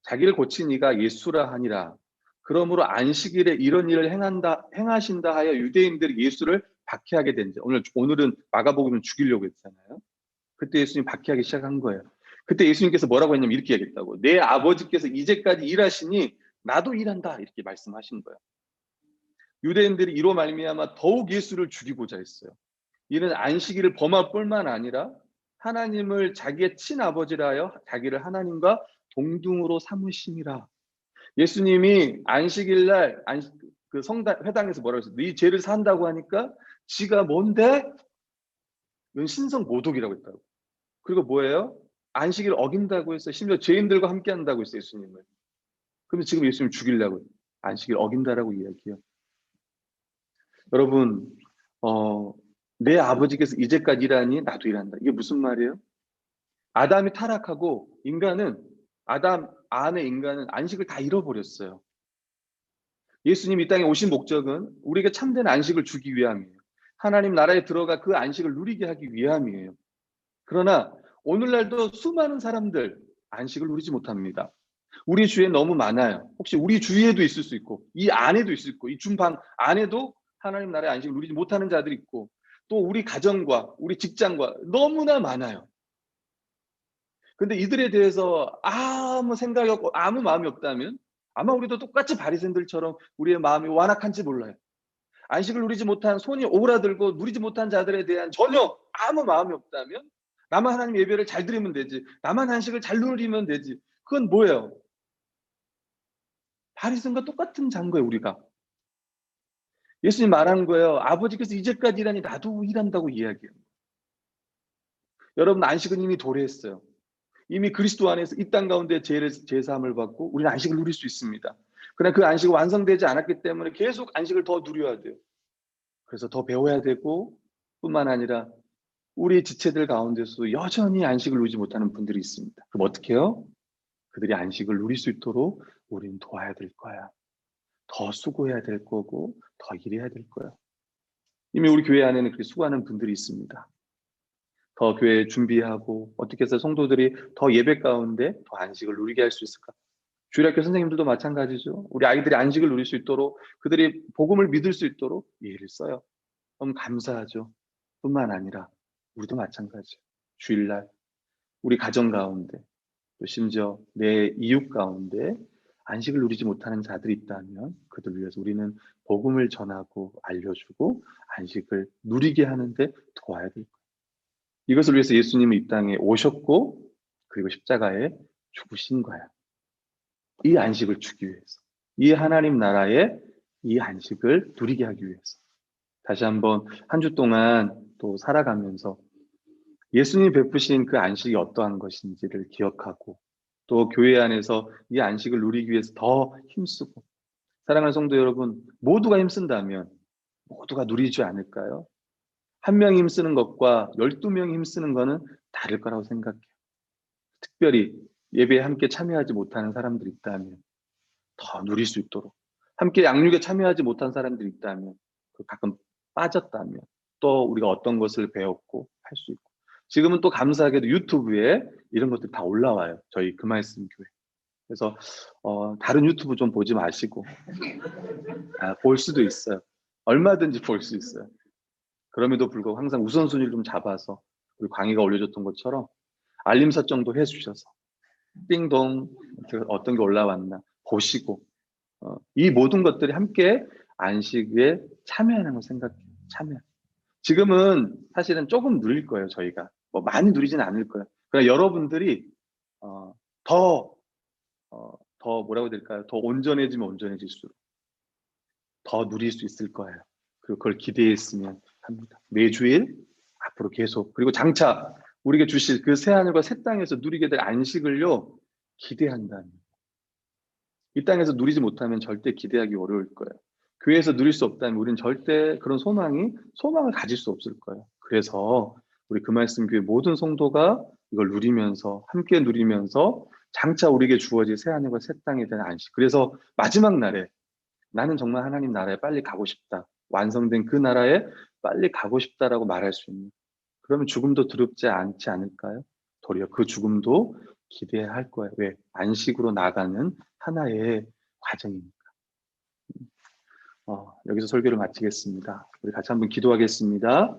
자기를 고친 이가 예수라 하니라. 그러므로 안식일에 이런 일을 행하신다 하여 유대인들이 예수를 박해하게 된지. 오늘은 마가복음을 죽이려고 했잖아요. 그때 예수님 박해하기 시작한 거예요. 그때 예수님께서 뭐라고 했냐면 이렇게 얘기했다고. 내 아버지께서 이제까지 일하시니 나도 일한다. 이렇게 말씀하신 거예요. 유대인들이 이로 말미암아 더욱 예수를 죽이고자 했어요. 이는 안식일을 범할 뿐만 아니라 하나님을 자기의 친아버지라 하여 자기를 하나님과 동등으로 삼으심이라. 예수님이 안식일날 그 회당에서 뭐라고 했어요? 네 죄를 산다고 하니까 지가 뭔데? 이건 신성 모독이라고 했다고. 그리고 뭐예요? 안식일 어긴다고 했어요. 심지어 죄인들과 함께 한다고 했어요. 예수님을. 그런데 지금 예수님 죽이려고 안식일 어긴다라고 이야기해요. 여러분 내 아버지께서 이제까지 일하니 나도 일한다. 이게 무슨 말이에요? 아담이 타락하고 아담 안에 인간은 안식을 다 잃어버렸어요. 예수님이 이 땅에 오신 목적은 우리에게 참된 안식을 주기 위함이에요. 하나님 나라에 들어가 그 안식을 누리게 하기 위함이에요. 그러나 오늘날도 수많은 사람들 안식을 누리지 못합니다. 우리 주위에 너무 많아요. 혹시 우리 주위에도 있을 수 있고 이 안에도 있을 수 있고 이 중방 안에도 하나님 나라의 안식을 누리지 못하는 자들이 있고 또 우리 가정과 우리 직장과 너무나 많아요. 근데 이들에 대해서 아무 생각이 없고 아무 마음이 없다면 아마 우리도 똑같이 바리새인들처럼 우리의 마음이 완악한지 몰라요. 안식을 누리지 못한 손이 오그라들고 누리지 못한 자들에 대한 전혀 아무 마음이 없다면 나만 하나님 예배를 잘 드리면 되지. 나만 안식을 잘 누리면 되지. 그건 뭐예요? 바리새인과 똑같은 자인 거예요, 우리가. 예수님 말하는 거예요. 아버지께서 이제까지 일하니 나도 일한다고 이야기해요. 여러분 안식은 이미 도래했어요. 이미 그리스도 안에서 이 땅 가운데 제사함을 받고 우리는 안식을 누릴 수 있습니다. 그러나 그 안식이 완성되지 않았기 때문에 계속 안식을 더 누려야 돼요. 그래서 더 배워야 되고 뿐만 아니라 우리 지체들 가운데서 여전히 안식을 누리지 못하는 분들이 있습니다. 그럼 어떻게 해요? 그들이 안식을 누릴 수 있도록 우리는 도와야 될 거야. 더 수고해야 될 거고 더 일해야 될 거야. 이미 우리 교회 안에는 그렇게 수고하는 분들이 있습니다. 더 교회 준비하고 어떻게 해서 성도들이 더 예배 가운데 더 안식을 누리게 할 수 있을까? 주일학교 선생님들도 마찬가지죠. 우리 아이들이 안식을 누릴 수 있도록 그들이 복음을 믿을 수 있도록 이 일을 써요. 너무 감사하죠. 뿐만 아니라 우리도 마찬가지예요. 주일날 우리 가정 가운데 또 심지어 내 이웃 가운데 안식을 누리지 못하는 자들이 있다면 그들 위해서 우리는 복음을 전하고 알려주고 안식을 누리게 하는데 도와야 될 거예요. 이것을 위해서 예수님은 이 땅에 오셨고 그리고 십자가에 죽으신 거예요. 이 안식을 주기 위해서. 이 하나님 나라의 이 안식을 누리게 하기 위해서. 다시 한번 한 주 동안 또 살아가면서 예수님이 베푸신 그 안식이 어떠한 것인지를 기억하고 또 교회 안에서 이 안식을 누리기 위해서 더 힘쓰고 사랑하는 성도 여러분 모두가 힘쓴다면 모두가 누리지 않을까요? 한 명이 힘쓰는 것과 12명이 힘쓰는 것은 다를 거라고 생각해요. 특별히 예배에 함께 참여하지 못하는 사람들이 있다면 더 누릴 수 있도록 함께 양육에 참여하지 못한 사람들이 있다면 가끔 빠졌다면 또 우리가 어떤 것을 배웠고 할 수 있고 지금은 또 감사하게도 유튜브에 이런 것들이 다 올라와요. 저희 그 말씀 교회. 그래서 다른 유튜브 좀 보지 마시고 볼 수도 있어요. 얼마든지 볼 수 있어요. 그럼에도 불구하고 항상 우선순위를 좀 잡아서 우리 광희가 올려줬던 것처럼 알림 설정도 해주셔서 띵동 어떤 게 올라왔나 보시고 이 모든 것들이 함께 안식에 참여하는 걸 생각해요. 참여. 지금은 사실은 조금 누릴 거예요. 저희가 뭐 많이 누리지는 않을 거예요. 그러니까 여러분들이 더 뭐라고 해야 될까요? 더 온전해지면 온전해질수록 더 누릴 수 있을 거예요. 그리고 그걸 기대했으면 합니다. 매주일 앞으로 계속 그리고 장차 우리에게 주실 그 새하늘과 새 땅에서 누리게 될 안식을요 기대한다는. 이 땅에서 누리지 못하면 절대 기대하기 어려울 거예요. 교회에서 누릴 수 없다면 우리는 절대 그런 소망을 가질 수 없을 거예요. 그래서 우리 그 말씀 교회 모든 성도가 이걸 누리면서 함께 누리면서 장차 우리에게 주어질 새하늘과 새 땅에 대한 안식. 그래서 마지막 날에 나는 정말 하나님 나라에 빨리 가고 싶다. 완성된 그 나라에 빨리 가고 싶다라고 말할 수 있는. 그러면 죽음도 두렵지 않지 않을까요? 도리어 그 죽음도 기대해야 할 거예요. 왜? 안식으로 나가는 하나의 과정이니까. 여기서 설교를 마치겠습니다. 우리 같이 한번 기도하겠습니다.